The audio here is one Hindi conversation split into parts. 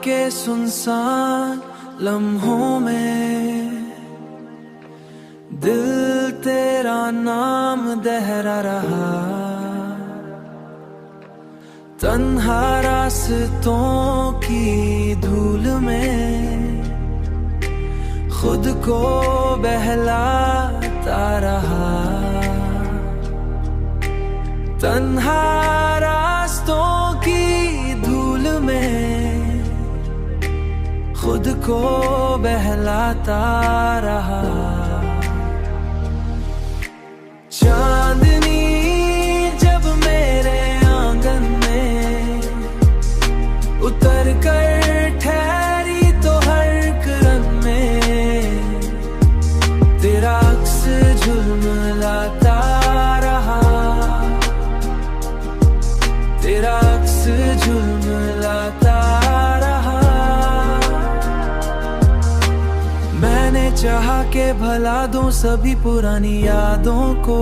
के सुनसान लम्हों में दिल तेरा नाम दोहरा रहा। तन्हा रास्तों की धूल में खुद को बहलाता रहा। तन्हा रास्तों की धूल में खुद को बहलाता रहा। चांदनी जब मेरे आंगन में उतर कर ठहरी तो हर करन में तेरा अक्स झुलमिलाता रहा। तेरा अक्स झुलमिलाता रहा। मैंने चाहा के भला दूं सभी पुरानी यादों को,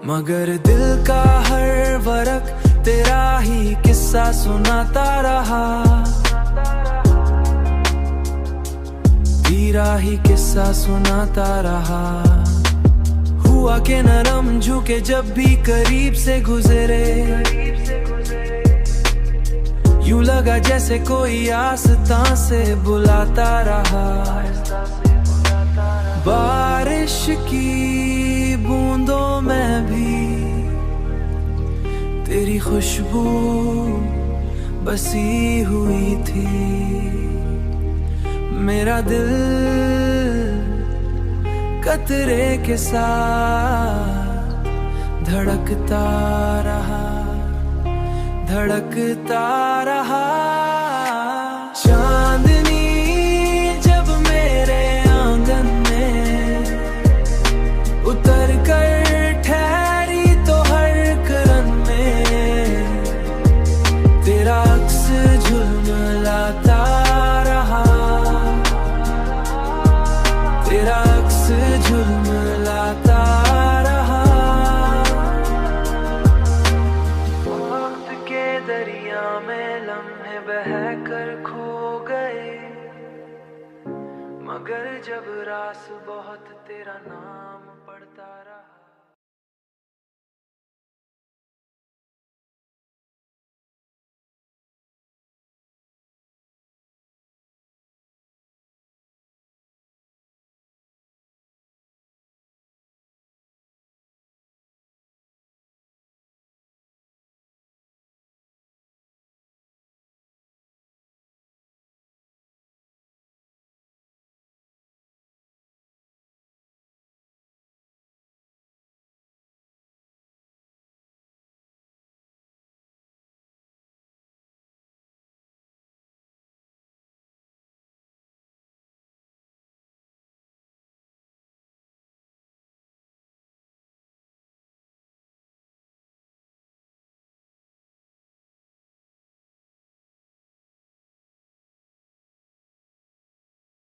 मगर दिल का हर वरक तेरा ही किस्सा सुनाता रहा। तेरा ही किस्सा सुनाता रहा। हुआ के नरम झुके जब भी करीब से गुजरे, यूं लगा जैसे कोई आस्ता से बुलाता रहा। बारिश की बूंदों में भी तेरी खुशबू बसी हुई थी। मेरा दिल कतरे के साथ धड़कता रहा, धड़कता रहा। चांदनी जब मेरे आंगन में उतर कर ठहरी तो हर करन में तेरा अक्स झुलमिलाता रहा। तेरा अक्स झुलमिलाता रहा। वक्त के दरिया में लम्हे बहकर खो गए, मगर जब रास बहुत तेरा नाम पड़ता रहा।